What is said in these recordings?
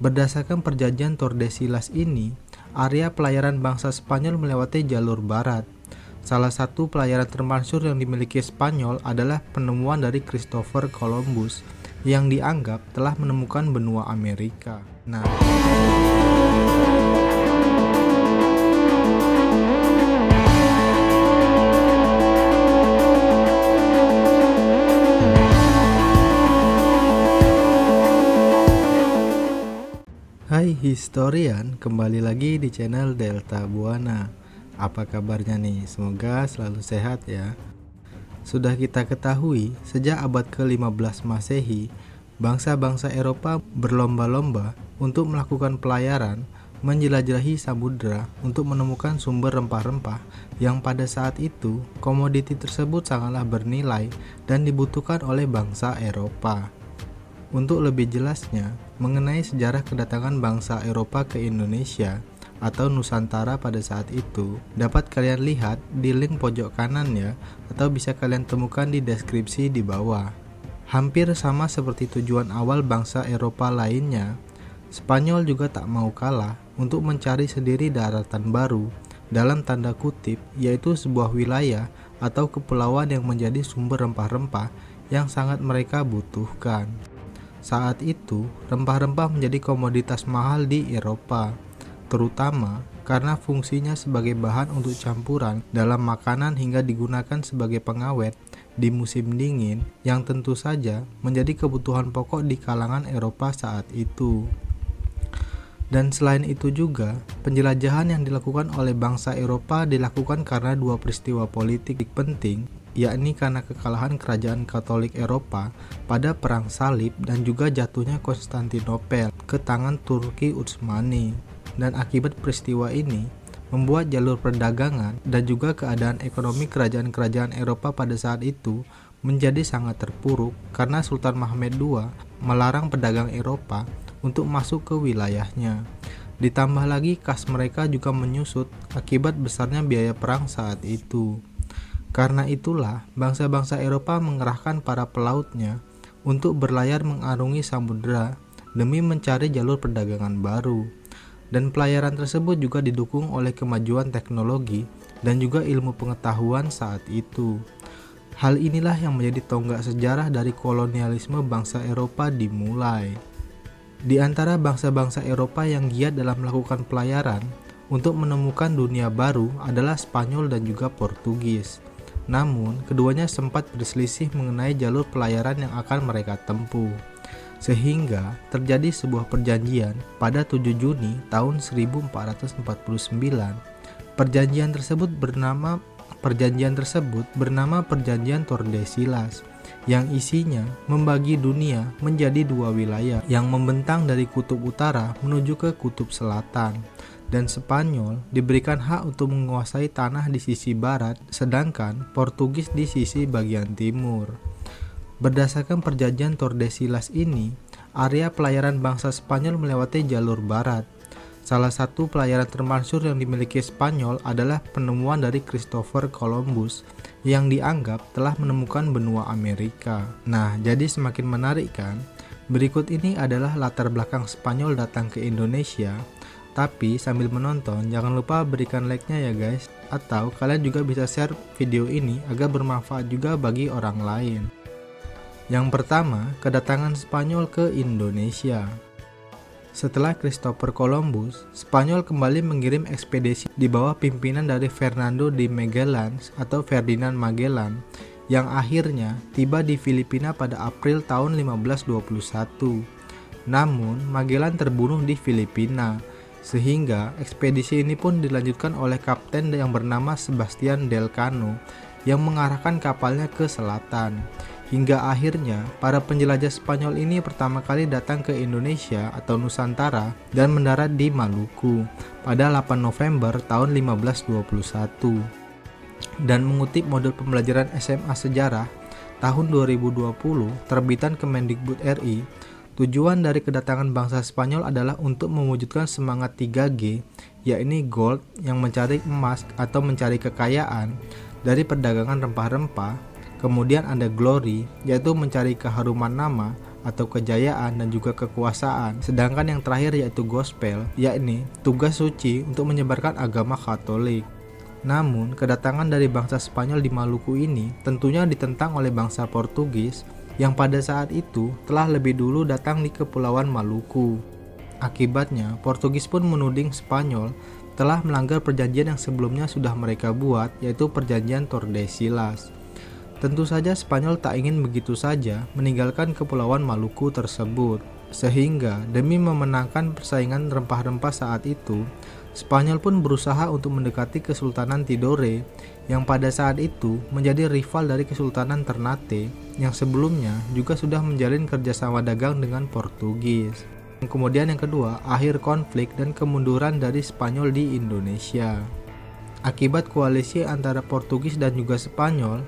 Berdasarkan perjanjian Tordesillas ini, area pelayaran bangsa Spanyol melewati jalur barat. Salah satu pelayaran termasyhur yang dimiliki Spanyol adalah penemuan dari Christopher Columbus yang dianggap telah menemukan benua Amerika. Hai historian, kembali lagi di channel Delta Buana. Apa kabarnya nih? Semoga selalu sehat ya. Sudah kita ketahui, sejak abad ke-15 Masehi, bangsa-bangsa Eropa berlomba-lomba untuk melakukan pelayaran menjelajahi samudera untuk menemukan sumber rempah-rempah yang pada saat itu komoditi tersebut sangatlah bernilai dan dibutuhkan oleh bangsa Eropa. Untuk lebih jelasnya mengenai sejarah kedatangan bangsa Eropa ke Indonesia atau Nusantara pada saat itu, dapat kalian lihat di link pojok kanan ya, atau bisa kalian temukan di deskripsi di bawah. Hampir sama seperti tujuan awal bangsa Eropa lainnya, Spanyol juga tak mau kalah untuk mencari sendiri daratan baru, dalam tanda kutip, yaitu sebuah wilayah atau kepulauan yang menjadi sumber rempah-rempah yang sangat mereka butuhkan. Saat itu, rempah-rempah menjadi komoditas mahal di Eropa, terutama karena fungsinya sebagai bahan untuk campuran dalam makanan hingga digunakan sebagai pengawet di musim dingin yang tentu saja menjadi kebutuhan pokok di kalangan Eropa saat itu. Dan selain itu juga, penjelajahan yang dilakukan oleh bangsa Eropa dilakukan karena dua peristiwa politik penting, yakni karena kekalahan kerajaan Katolik Eropa pada Perang Salib dan juga jatuhnya Konstantinopel ke tangan Turki Utsmani. Dan akibat peristiwa ini membuat jalur perdagangan dan juga keadaan ekonomi kerajaan-kerajaan Eropa pada saat itu menjadi sangat terpuruk karena Sultan Mahmud II melarang pedagang Eropa untuk masuk ke wilayahnya. Ditambah lagi kas mereka juga menyusut akibat besarnya biaya perang saat itu. Karena itulah bangsa-bangsa Eropa mengerahkan para pelautnya untuk berlayar mengarungi samudera demi mencari jalur perdagangan baru. Dan pelayaran tersebut juga didukung oleh kemajuan teknologi dan juga ilmu pengetahuan saat itu. Hal inilah yang menjadi tonggak sejarah dari kolonialisme bangsa Eropa dimulai. Di antara bangsa-bangsa Eropa yang giat dalam melakukan pelayaran untuk menemukan dunia baru adalah Spanyol dan juga Portugis. Namun, keduanya sempat berselisih mengenai jalur pelayaran yang akan mereka tempuh. Sehingga terjadi sebuah perjanjian pada 7 Juni tahun 1449. Perjanjian tersebut bernama Perjanjian Tordesillas, yang isinya membagi dunia menjadi dua wilayah yang membentang dari kutub utara menuju ke kutub selatan. Dan Spanyol diberikan hak untuk menguasai tanah di sisi barat, sedangkan Portugis di sisi bagian timur. Berdasarkan perjanjian Tordesillas ini, area pelayaran bangsa Spanyol melewati jalur barat. Salah satu pelayaran termasyhur yang dimiliki Spanyol adalah penemuan dari Christopher Columbus yang dianggap telah menemukan benua Amerika. Nah, jadi semakin menarik kan? Berikut ini adalah latar belakang Spanyol datang ke Indonesia. Tapi sambil menonton jangan lupa berikan like-nya ya guys, atau kalian juga bisa share video ini agar bermanfaat juga bagi orang lain. Yang pertama, kedatangan Spanyol ke Indonesia. Setelah Christopher Columbus, Spanyol kembali mengirim ekspedisi di bawah pimpinan dari Fernando de Magellan atau Ferdinand Magellan yang akhirnya tiba di Filipina pada April tahun 1521. Namun, Magellan terbunuh di Filipina. Sehingga ekspedisi ini pun dilanjutkan oleh kapten yang bernama Sebastian Delcano yang mengarahkan kapalnya ke selatan. Hingga akhirnya para penjelajah Spanyol ini pertama kali datang ke Indonesia atau Nusantara dan mendarat di Maluku pada 8 November tahun 1521. Dan mengutip modul pembelajaran SMA Sejarah tahun 2020 terbitan Kemendikbud RI, tujuan dari kedatangan bangsa Spanyol adalah untuk mewujudkan semangat 3G, yakni gold yang mencari emas atau mencari kekayaan dari perdagangan rempah-rempah. Kemudian ada glory, yaitu mencari keharuman nama atau kejayaan dan juga kekuasaan. Sedangkan yang terakhir yaitu gospel, yakni tugas suci untuk menyebarkan agama Katolik. Namun, kedatangan dari bangsa Spanyol di Maluku ini tentunya ditentang oleh bangsa Portugis yang pada saat itu telah lebih dulu datang di Kepulauan Maluku. Akibatnya, Portugis pun menuding Spanyol telah melanggar perjanjian yang sebelumnya sudah mereka buat, yaitu perjanjian Tordesillas. Tentu saja Spanyol tak ingin begitu saja meninggalkan Kepulauan Maluku tersebut, sehingga demi memenangkan persaingan rempah-rempah saat itu, Spanyol pun berusaha untuk mendekati Kesultanan Tidore yang pada saat itu menjadi rival dari Kesultanan Ternate yang sebelumnya juga sudah menjalin kerjasama dagang dengan Portugis. Kemudian yang kedua, akhir konflik dan kemunduran dari Spanyol di Indonesia. Akibat koalisi antara Portugis dan juga Spanyol,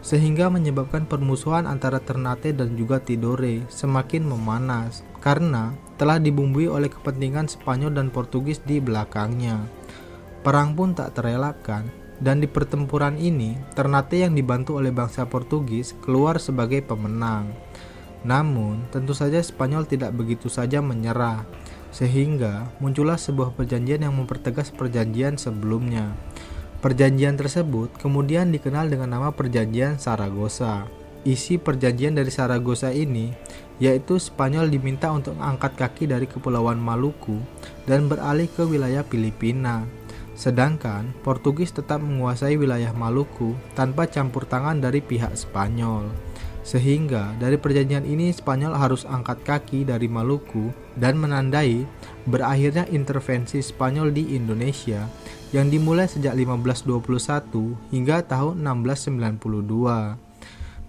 sehingga menyebabkan permusuhan antara Ternate dan juga Tidore semakin memanas karena telah dibumbui oleh kepentingan Spanyol dan Portugis di belakangnya. Perang pun tak terelakkan dan di pertempuran ini Ternate yang dibantu oleh bangsa Portugis keluar sebagai pemenang. Namun, tentu saja Spanyol tidak begitu saja menyerah, sehingga muncullah sebuah perjanjian yang mempertegas perjanjian sebelumnya. Perjanjian tersebut kemudian dikenal dengan nama Perjanjian Saragossa. Isi perjanjian dari Saragossa ini yaitu Spanyol diminta untuk angkat kaki dari Kepulauan Maluku dan beralih ke wilayah Filipina. Sedangkan Portugis tetap menguasai wilayah Maluku tanpa campur tangan dari pihak Spanyol. Sehingga dari perjanjian ini Spanyol harus angkat kaki dari Maluku dan menandai berakhirnya intervensi Spanyol di Indonesia yang dimulai sejak 1521 hingga tahun 1692.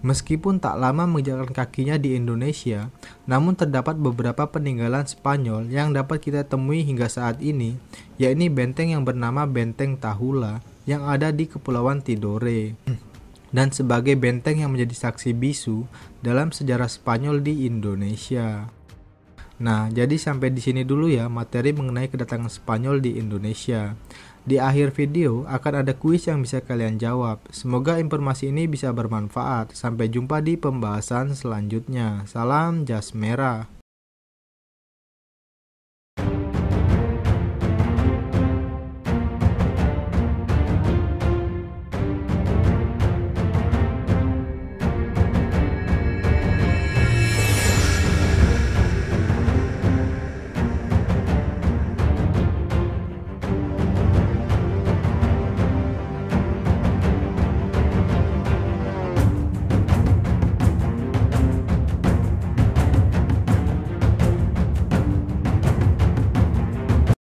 Meskipun tak lama menginjakkan kakinya di Indonesia, namun terdapat beberapa peninggalan Spanyol yang dapat kita temui hingga saat ini, yakni benteng yang bernama Benteng Tahula yang ada di Kepulauan Tidore. Dan sebagai benteng yang menjadi saksi bisu dalam sejarah Spanyol di Indonesia. Nah, jadi sampai di sini dulu ya materi mengenai kedatangan Spanyol di Indonesia. Di akhir video akan ada kuis yang bisa kalian jawab. Semoga informasi ini bisa bermanfaat. Sampai jumpa di pembahasan selanjutnya. Salam jas merah.